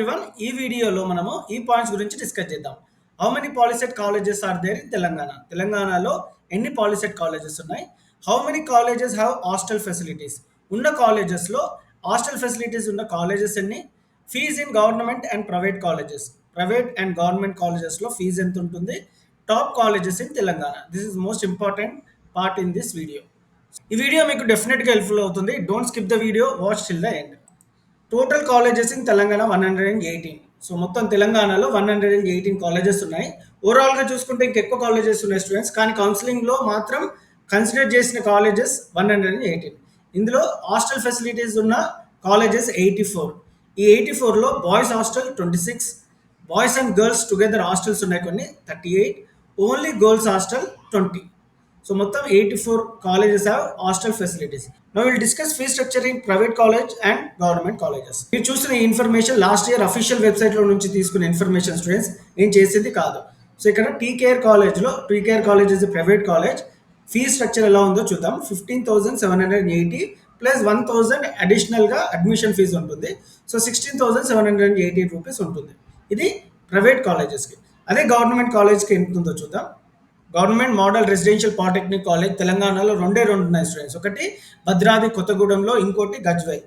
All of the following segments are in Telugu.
everyone, ఈ వీడియోలో మనము ఈ పాయింట్స్ గురించి డిస్కస్ చేద్దాం. How many POLYCET colleges are there in Telangana? తెలంగాణలో ఎన్ని పాలిసెట్ కాలేజెస్ ఉన్నాయి? How many colleges have hostel facilities? ఉన్న కాలేజెస్లో హాస్టల్ ఫెసిలిటీస్ ఉన్న కాలేజెస్ ఎన్ని? Fees in government and private colleges, private and government కాలేజెస్లో ఫీజు ఎంత ఉంటుంది? Top colleges in Telangana. This is most important part in this video. ఈ వీడియో మీకు డెఫినెట్గా హెల్ప్ఫుల్ అవుతుంది. Don't skip the video, watch till the end. Total colleges in Telangana 118. So మొత్తం తెలంగాణలో 118 కాలేజెస్ ఉన్నాయి. ఓవరాల్గా చూసుకుంటే ఇంకెక్కువ కాలేజెస్ ఉన్నాయి స్టూడెంట్స్, కానీ కౌన్సిలింగ్లో మాత్రం కన్సిడర్ చేసిన కాలేజెస్ 118. ఇందులో హాస్టల్ ఫెసిలిటీస్ ఉన్న కాలేజెస్ 84. ఈ 84లో boys hostel 26, boys and girls together hostels ఉన్నాయి కొన్ని 38, ఓన్లీ గర్ల్స్ హాస్టల్ 20. So మొత్తం 84 colleges have hostel facilities. Now we'll discuss fee structure in private college and government colleges. మీరు చూసిన ఈ ఇన్ఫర్మేషన్ లాస్ట్ ఇయర్ అఫీషియల్ వెబ్సైట్లో నుంచి తీసుకున్న ఇన్ఫర్మేషన్ స్టూడెంట్స్, నేను చేసేది కాదు. సో ఇక్కడ TKR college is private college. Fee structure ఎలా ఉందో చూద్దాం. 15,780 ప్లస్ 1,000 అడిషనల్గా అడ్మిషన్ ఫీజు ఉంటుంది. సో 16,780 రూపీస్ ఉంటుంది. ఇది ప్రైవేట్ కాలేజెస్కి. అదే గవర్నమెంట్ కాలేజ్కి ఎంత ఉందో చూద్దాం. Government model residential polytechnic college తెలంగాణలో రెండు ఉన్నాయి స్టూడెంట్స్. ఒకటి భద్రాద్రి కొత్తగూడెంలో, ఇంకోటి గజ్వేల్.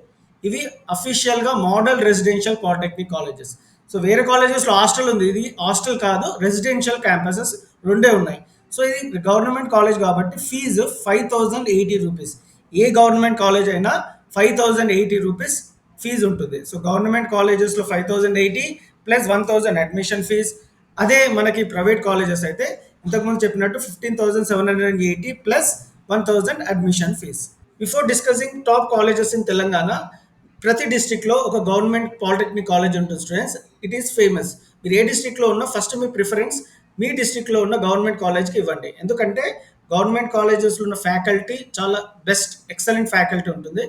ఇవి అఫీషియల్గా model residential polytechnic colleges. So వేరే కాలేజెస్లో హాస్టల్ ఉంది, ఇది హాస్టల్ కాదు, రెసిడెన్షియల్ క్యాంపసెస్ రెండే ఉన్నాయి. సో ఇది గవర్నమెంట్ కాలేజ్ కాబట్టి ఫీజు 5,080 రూపీస్. ఏ గవర్నమెంట్ కాలేజ్ అయినా 5,080 రూపీస్ ఫీజు ఉంటుంది. సో గవర్నమెంట్ కాలేజెస్లో 5,080 ప్లస్ 1,000 అడ్మిషన్ ఫీజ్. అదే మనకి ప్రైవేట్ కాలేజెస్ అయితే ఇంతకుముందు చెప్పినట్టు 15,780 plus 1,000 admission fees. Before discussing top colleges in Telangana, ప్రతి డిస్ట్రిక్ట్లో ఒక గవర్నమెంట్ పాలిటెక్నిక్ కాలేజ్ ఉంటుంది స్టూడెంట్స్. It is famous. మీరు ఏ డిస్ట్రిక్ట్లో ఉన్నా ఫస్ట్ మీ ప్రిఫరెన్స్ మీ డిస్ట్రిక్ట్లో ఉన్న గవర్నమెంట్ కాలేజ్కి ఇవ్వండి. ఎందుకంటే గవర్నమెంట్ కాలేజెస్లో ఉన్న ఫ్యాకల్టీ చాలా బెస్ట్, ఎక్సలెంట్ ఫ్యాకల్టీ ఉంటుంది.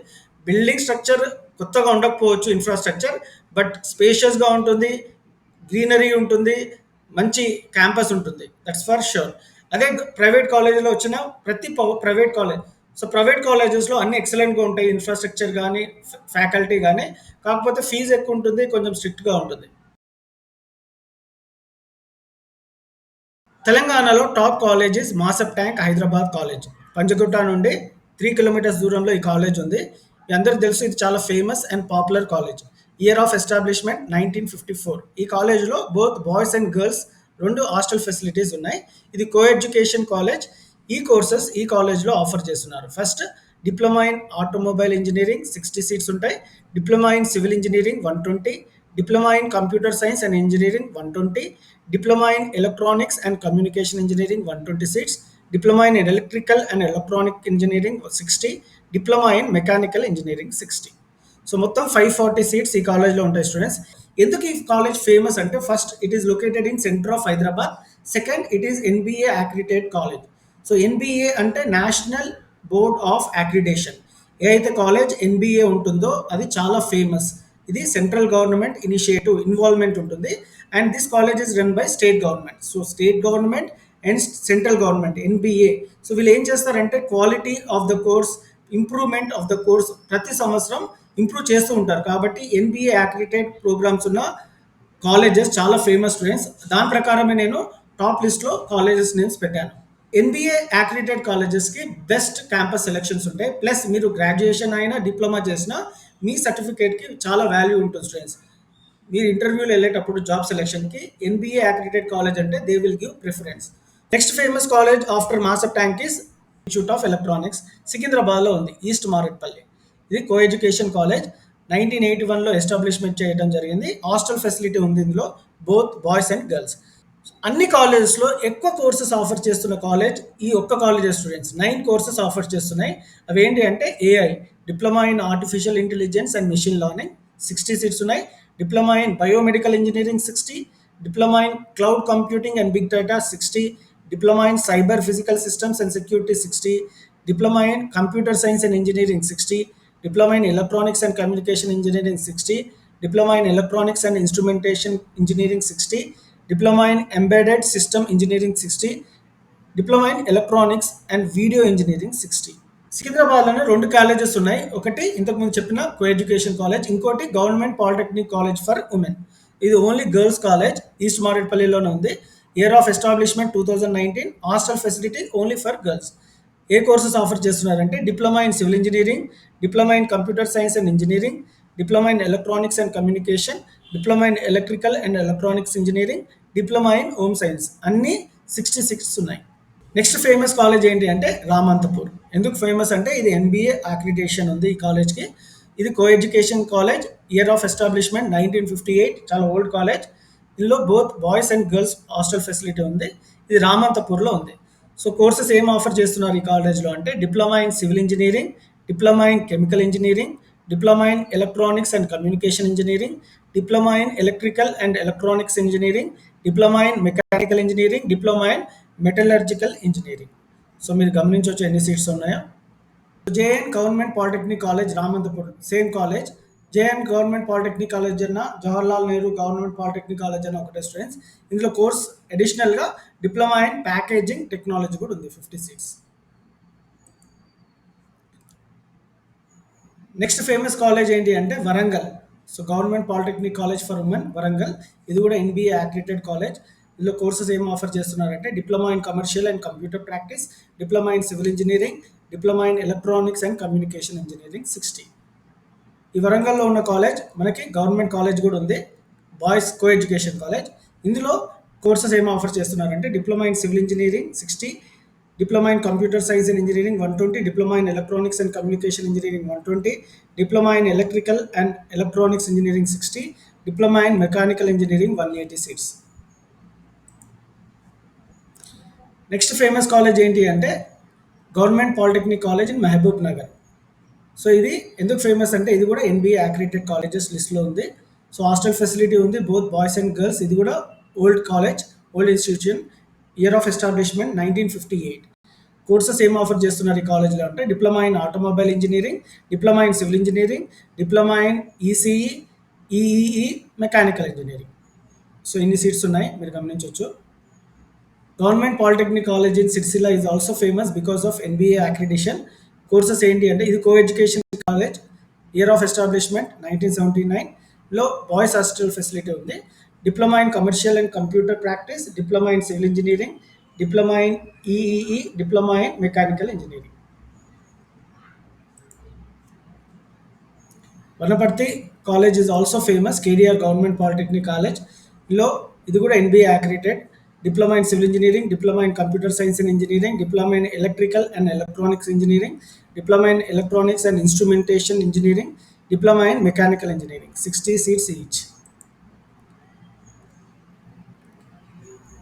బిల్డింగ్ స్ట్రక్చర్ కొత్తగా ఉండకపోవచ్చు, ఇన్ఫ్రాస్ట్రక్చర్, బట్ స్పేషియస్గా ఉంటుంది, గ్రీనరీ ఉంటుంది, మంచి క్యాంపస్ ఉంటుంది. That's for sure. అదే ప్రైవేట్ కాలేజీలో వచ్చిన ప్రతి ప్రైవేట్ కాలేజ్, సో ప్రైవేట్ కాలేజెస్లో అన్ని ఎక్సలెంట్గా ఉంటాయి, ఇన్ఫ్రాస్ట్రక్చర్ కానీ ఫ్యాకల్టీ కానీ. కాకపోతే ఫీజు ఎక్కువ ఉంటుంది, కొంచెం స్ట్రిక్ట్గా ఉంటుంది. తెలంగాణలో top colleges మాసప్ tank Hyderabad college. Panjagutta నుండి 3 కిలోమీటర్స్ దూరంలో ఈ కాలేజ్ ఉంది. మీ అందరికీ తెలుసు, ఇది చాలా famous and popular college. Year of establishment 1954. ఈ కాలేజ్లో బోత్ బాయ్స్ అండ్ గర్ల్స్ రెండు హాస్టల్ ఫెసిలిటీస్ ఉన్నాయి. ఇది కో ఎడ్యుకేషన్ కాలేజ్. ఈ కోర్సెస్ ఈ కాలేజ్లో ఆఫర్ చేస్తున్నారు. First diploma in automobile engineering 60 seats ఉంటాయి. Diploma in civil engineering 120, diploma in computer science and engineering 120, diploma in electronics and communication engineering 120 seats, diploma in electrical and electronic engineering 60, diploma in mechanical engineering 60. So మొత్తం 540 సీట్స్ ఈ కాలేజ్లో ఉంటాయి స్టూడెంట్స్. ఎందుకు ఈ కాలేజ్ ఫేమస్ అంటే, first it is located in centre of Hyderabad. Second it is NBA accredited college. So NBA అంటే నేషనల్ బోర్డ్ ఆఫ్ అక్రిడేషన్. ఏ అయితే కాలేజ్ ఎన్బిఏ ఉంటుందో అది చాలా ఫేమస్. ఇది సెంట్రల్ గవర్నమెంట్ ఇనిషియేటివ్ ఇన్వాల్వ్మెంట్ ఉంటుంది. And this college is run by state government. So state government and central government, NBA. So వీళ్ళు ఏం చేస్తారంటే quality of the course, improvement of the course ప్రతి సంవత్సరం ఇంప్రూవ్ చేస్తూ ఉంటారు. కాబట్టి ఎన్బిఏ అక్రిడేటెడ్ ప్రోగ్రామ్స్ ఉన్న కాలేజెస్ చాలా ఫేమస్ స్టూడెంట్స్. దాని ప్రకారమే నేను టాప్ లిస్ట్లో కాలేజెస్ నేమ్స్ పెట్టాను. ఎన్బిఏ అక్రిడేటెడ్ కాలేజెస్కి బెస్ట్ క్యాంపస్ సెలెక్షన్స్ ఉంటాయి. ప్లస్ మీరు గ్రాడ్యుయేషన్ అయినా డిప్లొమా చేసినా మీ సర్టిఫికేట్కి చాలా వాల్యూ ఉంటుంది స్టూడెంట్స్. మీరు ఇంటర్వ్యూలో వెళ్ళేటప్పుడు జాబ్ సెలెక్షన్కి ఎన్బిఏ అక్రిడేటెడ్ కాలేజ్ అంటే they will give preference. Next famous college after మాసప్ tank is institute of electronics. సికింద్రాబాద్లో ఉంది, ఈస్ట్ మారేట్పల్లి. ఇది కో ఎడ్యుకేషన్ కాలేజ్. 1981లో ఎస్టాబ్లిష్మెంట్ చేయడం జరిగింది. హాస్టల్ ఫెసిలిటీ ఉంది ఇందులో, బోత్ బాయ్స్ అండ్ గర్ల్స్. అన్ని కాలేజెస్లో ఎక్కువ కోర్సెస్ ఆఫర్ చేస్తున్న కాలేజ్ ఈ ఒక్క కాలేజెస్ స్టూడెంట్స్. 9 కోర్సెస్ ఆఫర్ చేస్తున్నాయి. అవి ఏంటి అంటే AI, diploma in artificial intelligence and machine learning 60 seats ఉన్నాయి. Diploma in biomedical engineering 60, diploma in cloud computing and big data 60, diploma in cyber physical systems and security 60, diploma in computer science and engineering 60, diploma in electronics and communication engineering 60, diploma in electronics and instrumentation engineering 60, diploma in embedded system engineering 60, diploma in electronics and video engineering 60. సికింద్రాబాద్లోనే 2 colleges ఉన్నాయి. ఒకటి ఇంతకుముందు చెప్పిన కో ఎడ్యుకేషన్ కాలేజ్, ఇంకోటి government polytechnic college for women. ఇది ఓన్లీ గర్ల్స్ కాలేజ్, ఈస్ట్ మారేడుపల్లిలోనే ఉంది. Year of establishment 2019. Hostel facility only for girls. ఏ కోర్సెస్ ఆఫర్ చేస్తున్నారంటే diploma in civil engineering, diploma in computer science and engineering, diploma in electronics and communication, diploma in electrical and electronics engineering, diploma in home science. అన్నీ 66 ఉన్నాయి. నెక్స్ట్ ఫేమస్ కాలేజ్ ఏంటి అంటే రామంతపూర్. ఎందుకు ఫేమస్ అంటే ఇది NBA అక్రిడిటేషన్ ఉంది ఈ కాలేజ్కి. ఇది co education college. Year of establishment 1958. చాలా ఓల్డ్ కాలేజ్. ఇందులో both boys and girls hostel facility ఉంది. ఇది రామంతపూర్లో ఉంది. సో కోర్సెస్ ఏం ఆఫర్ చేస్తున్నారు ఈ కాలేజ్లో అంటే diploma in civil engineering, diploma in chemical engineering, diploma in electronics and communication engineering, diploma in electrical and electronics engineering, diploma in mechanical engineering, diploma in metallurgical engineering. So మీరు గమనించవచ్చు ఎన్ని సీట్స్ ఉన్నాయో. JN government polytechnic college Ramanthapur same college. JN government polytechnic college అన్న Jawaharlal Nehru government polytechnic college అన్న ఒకటే స్టూడెంట్స్. ఇందులో కోర్స్ అడిషనల్గా డిప్లొమా ఇన్ ప్యాకేజింగ్ టెక్నాలజీ కూడా ఉంది, 50 సీట్స్. నెక్స్ట్ ఫేమస్ కాలేజ్ ఏంటి అంటే Warangal. So government polytechnic college for women Warangal. ఇది కూడా NBA అక్రిడిటెడ్ కాలేజ్. ఇందులో కోర్సెస్ ఏం ఆఫర్ చేస్తున్నారంటే diploma in commercial and computer practice, diploma in civil engineering, diploma in electronics and communication engineering 60. ఈ వరంగల్లో ఉన్న కాలేజ్ మనకి గవర్నమెంట్ కాలేజ్ కూడా ఉంది, బాయ్స్ కో ఎడ్యుకేషన్ కాలేజ్. ఇందులో కోర్సెస్ ఏం ఆఫర్ చేస్తున్నారంటే diploma in civil engineering 60, diploma in computer science and engineering 120, diploma in electronics and communication engineering 120, diploma in electrical and electronics engineering 60, diploma in mechanical engineering 180 seats. Next famous college ఏంటి అంటే government polytechnic college in Mahabubnagar. So ఇది ఎందుకు ఫేమస్ అంటే ఇది కూడా NBA అక్రిడిటెడ్ కాలేజెస్ లిస్ట్లో ఉంది. సో హాస్టల్ ఫెసిలిటీ ఉంది బోత్ బాయ్స్ అండ్ గర్ల్స్. ఇది కూడా old college, old institution. Year of establishment 1958. Courses ఏం ఆఫర్ చేస్తున్నారు ఈ కాలేజ్లో అంటే diploma in automobile engineering, diploma in civil engineering, diploma in ECE, EEE, mechanical engineering. So ఇన్ని సీట్స్ ఉన్నాయి, మీరు గమనించవచ్చు. Government polytechnic college in Sircilla is also famous because of NBA accreditation. Courses ఏంటి అంటే ఇది co education college. Year of establishment 1979లో boys hostel facility ఉంది. Diploma in commercial and computer practice, diploma in civil engineering, diploma in EEE, diploma in mechanical engineering. Wanaparthy college is also famous, KDR government polytechnic college. లో ఇది కూడా NBA accredited. Diploma in civil engineering, diploma in computer science and engineering, diploma in electrical and electronics engineering, diploma in electronics and instrumentation engineering, diploma in mechanical engineering. 60 seats each.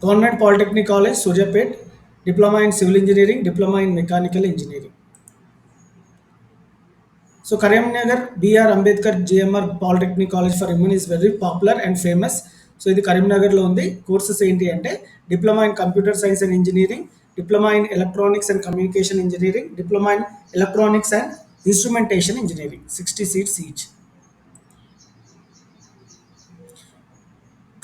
Government polytechnic college Suryapet, diploma in civil engineering, diploma in mechanical engineering. So Karimnagar BR Ambedkar GMR polytechnic college for women is very popular and famous. So ఇది కరీంనగర్లో ఉంది. కోర్సెస్ ఏంటి అంటే diploma in computer science and engineering, diploma in electronics and communication engineering, diploma in electronics and instrumentation engineering. 60 seats each.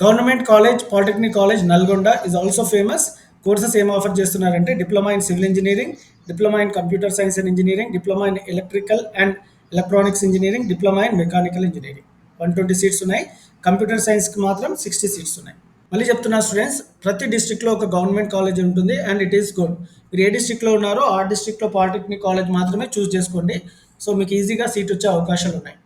Government college polytechnic college Nalgonda is also famous. Courses ఏం ఆఫర్ చేస్తున్నారంటే diploma in civil engineering, diploma in computer science and engineering, diploma in electrical and electronics engineering, diploma in mechanical engineering. 120 seats ఉన్నాయి. కంప్యూటర్ సైన్స్కి మాత్రం 60 సీట్స్ ఉన్నాయి. మళ్ళీ చెప్తున్నా స్టూడెంట్స్, ప్రతి డిస్ట్రిక్ట్లో ఒక గవర్నమెంట్ కాలేజ్ ఉంటుంది అండ్ ఇట్ ఈస్ గుడ్. మీరు ఏ డిస్ట్రిక్ట్లో ఉన్నారో ఆ డిస్ట్రిక్ట్లో పాలిటెక్నిక్ కాలేజ్ మాత్రమే చూస్ చేసుకోండి. సో మీకు ఈజీగా సీట్ వచ్చే అవకాశాలు ఉన్నాయి.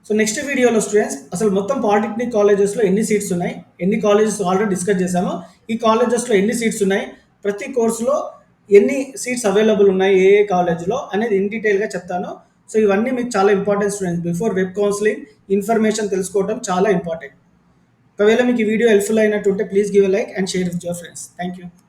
సో నెక్స్ట్ వీడియోలో స్టూడెంట్స్ అసలు మొత్తం పాలిటెక్నిక్ కాలేజెస్లో ఎన్ని సీట్స్ ఉన్నాయి, ఎన్ని కాలేజెస్ ఆల్రెడీ డిస్కస్ చేసామో, ఈ కాలేజెస్లో ఎన్ని సీట్స్ ఉన్నాయి, ప్రతి కోర్సులో ఎన్ని సీట్స్ అవైలబుల్ ఉన్నాయి ఏ కాలేజ్లో అనేది ఇన్ డీటెయిల్గా చెప్తాను. సో ఇవన్నీ మీకు చాలా important students. Before web counselling information తెలుసుకోవడం చాలా ఇంపార్టెంట్. ఒకవేళ మీకు ఈ వీడియో హెల్ప్ఫుల్ అయినట్టుంటే please give a like and share with your friends. Thank you.